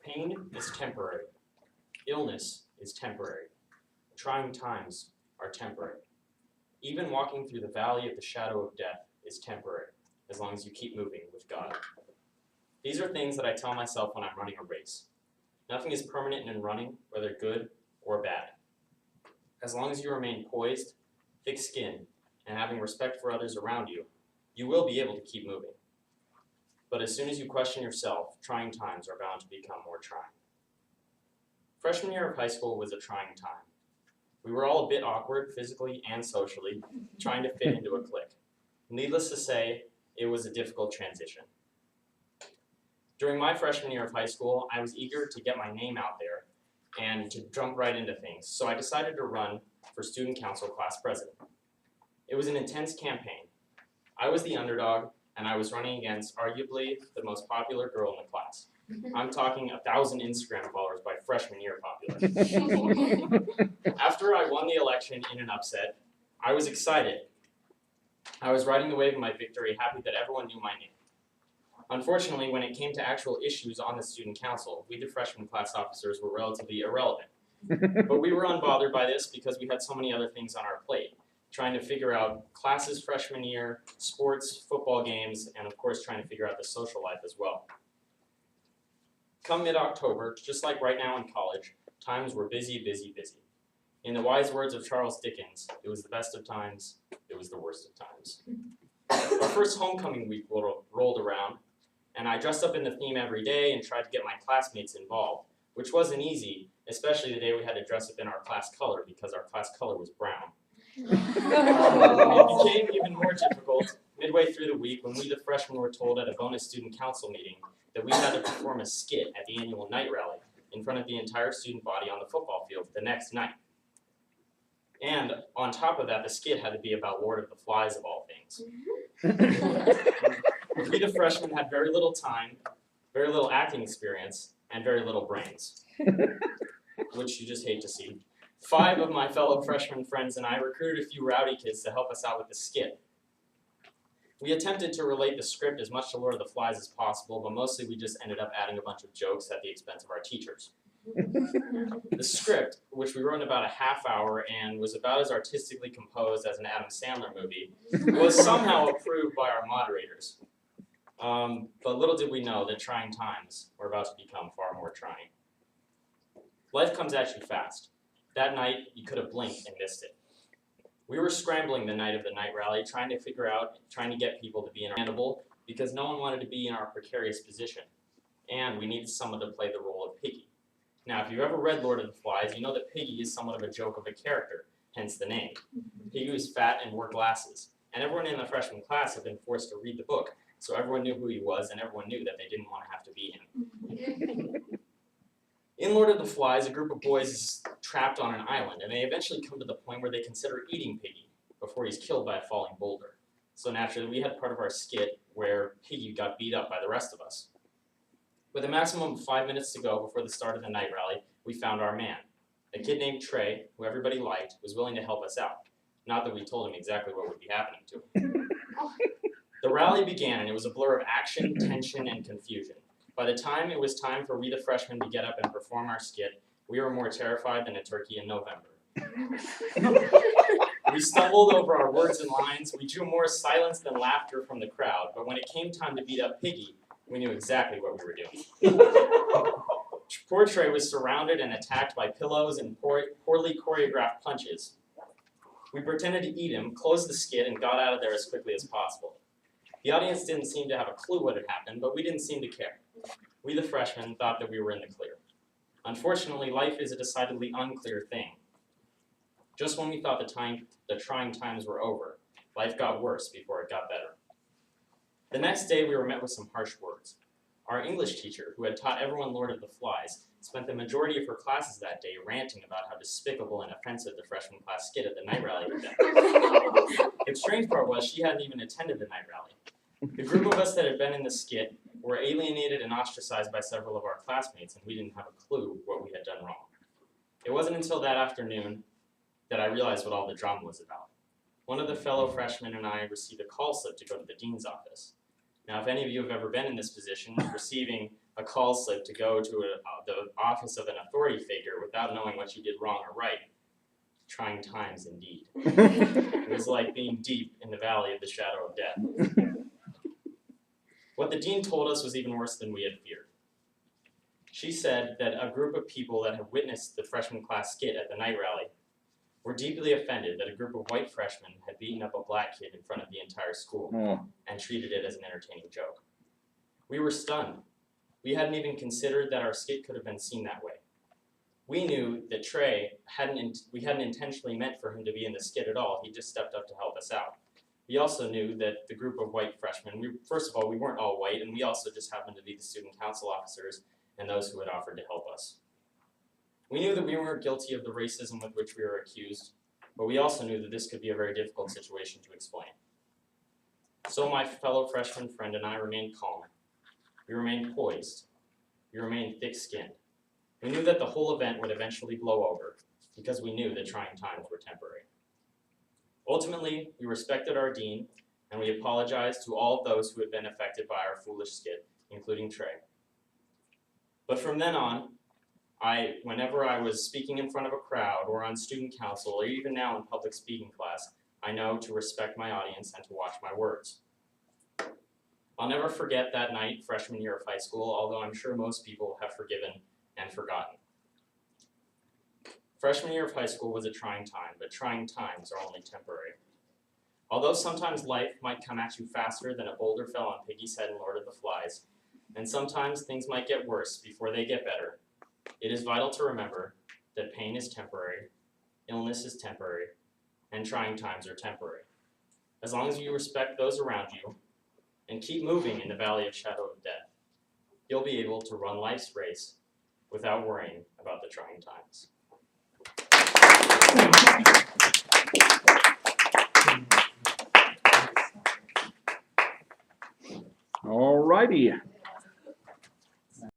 Pain is temporary. Illness is temporary. Trying times are temporary. Even walking through the valley of the shadow of death is temporary, as long as you keep moving with God. These are things that I tell myself when I'm running a race. Nothing is permanent in running, whether good or bad. As long as you remain poised, thick-skinned, and having respect for others around you, you will be able to keep moving. But as soon as you question yourself, trying times are bound to become more trying. Freshman year of high school was a trying time. We were all a bit awkward, physically and socially, trying to fit into a clique. Needless to say, it was a difficult transition. During my freshman year of high school, I was eager to get my name out there and to jump right into things, so I decided to run for student council class president. It was an intense campaign. I was the underdog, and I was running against arguably the most popular girl in the class. I'm talking 1,000 Instagram followers by freshman year popular. After I won the election in an upset, I was excited. I was riding the wave of my victory, happy that everyone knew my name. Unfortunately, when it came to actual issues on the student council, we the freshman class officers were relatively irrelevant. But we were unbothered by this because we had so many other things on our plate, trying to figure out classes freshman year, sports, football games, and of course trying to figure out the social life as well. Come mid-October, just like right now in college, times were busy, busy, busy. In the wise words of Charles Dickens, it was the best of times, it was the worst of times. Our first homecoming week rolled around, and I dressed up in the theme every day and tried to get my classmates involved, which wasn't easy, especially the day we had to dress up in our class color because our class color was brown. It became even more difficult midway through the week when we the freshmen were told at a bonus student council meeting that we had to perform a skit at the annual night rally in front of the entire student body on the football field the next night. And on top of that, the skit had to be about Lord of the Flies of all things. We the freshmen had very little time, very little acting experience, and very little brains, which you just hate to see. 5 of my fellow freshman friends and I recruited a few rowdy kids to help us out with the skit. We attempted to relate the script as much to Lord of the Flies as possible, but mostly we just ended up adding a bunch of jokes at the expense of our teachers. The script, which we wrote in about a half hour and was about as artistically composed as an Adam Sandler movie, was somehow approved by our moderators. But little did we know that trying times were about to become far more trying. Life comes at you fast. That night, you could have blinked and missed it. We were scrambling the night of the night rally, trying to get people to be understandable because no one wanted to be in our precarious position. And we needed someone to play the role of Piggy. Now, if you've ever read Lord of the Flies, you know that Piggy is somewhat of a joke of a character, hence the name. Piggy was fat and wore glasses, and everyone in the freshman class had been forced to read the book, so everyone knew who he was and everyone knew that they didn't want to have to be him. In Lord of the Flies, a group of boys is trapped on an island, and they eventually come to the point where they consider eating Piggy before he's killed by a falling boulder. So naturally, we had part of our skit where Piggy got beat up by the rest of us. With a maximum of 5 minutes to go before the start of the night rally, we found our man. A kid named Trey, who everybody liked, was willing to help us out. Not that we told him exactly what would be happening to him. The rally began, and it was a blur of action, tension, and confusion. By the time it was time for we the freshmen to get up and perform our skit, we were more terrified than a turkey in November. We stumbled over our words and lines, we drew more silence than laughter from the crowd, but when it came time to beat up Piggy, we knew exactly what we were doing. Poor Trey was surrounded and attacked by pillows and poorly choreographed punches. We pretended to eat him, closed the skit, and got out of there as quickly as possible. The audience didn't seem to have a clue what had happened, but we didn't seem to care. We the freshmen thought that we were in the clear. Unfortunately, life is a decidedly unclear thing. Just when we thought the trying times were over, life got worse before it got better. The next day, we were met with some harsh words. Our English teacher, who had taught everyone Lord of the Flies, spent the majority of her classes that day ranting about how despicable and offensive the freshman class skit at the night rally had been. The strange part was she hadn't even attended the night rally. The group of us that had been in the skit were alienated and ostracized by several of our classmates, and we didn't have a clue what we had done wrong. It wasn't until that afternoon that I realized what all the drama was about. One of the fellow freshmen and I received a call slip to go to the dean's office. Now, if any of you have ever been in this position, receiving a call slip to go to the office of an authority figure without knowing what you did wrong or right, trying times indeed. It was like being deep in the valley of the shadow of death. What the dean told us was even worse than we had feared. She said that a group of people that had witnessed the freshman class skit at the night rally were deeply offended that a group of white freshmen had beaten up a black kid in front of the entire school and treated it as an entertaining joke. We were stunned. We hadn't even considered that our skit could have been seen that way. We knew that Trey we hadn't intentionally meant for him to be in the skit at all. He just stepped up to help us out. We also knew that the group of white freshmen, first of all, we weren't all white, and we also just happened to be the student council officers and those who had offered to help us. We knew that we weren't guilty of the racism with which we were accused, but we also knew that this could be a very difficult situation to explain. So my fellow freshman friend and I remained calm. We remained poised. We remained thick-skinned. We knew that the whole event would eventually blow over because we knew that trying times were temporary. Ultimately, we respected our dean and we apologized to all of those who had been affected by our foolish skit, including Trey. But from then on, whenever I was speaking in front of a crowd or on student council or even now in public speaking class, I know to respect my audience and to watch my words. I'll never forget that night, freshman year of high school, although I'm sure most people have forgiven and forgotten. Freshman year of high school was a trying time, but trying times are only temporary. Although sometimes life might come at you faster than a boulder fell on Piggy's head in Lord of the Flies, and sometimes things might get worse before they get better, it is vital to remember that pain is temporary, illness is temporary, and trying times are temporary. As long as you respect those around you and keep moving in the valley of shadow of death, you'll be able to run life's race without worrying about the trying times. All righty.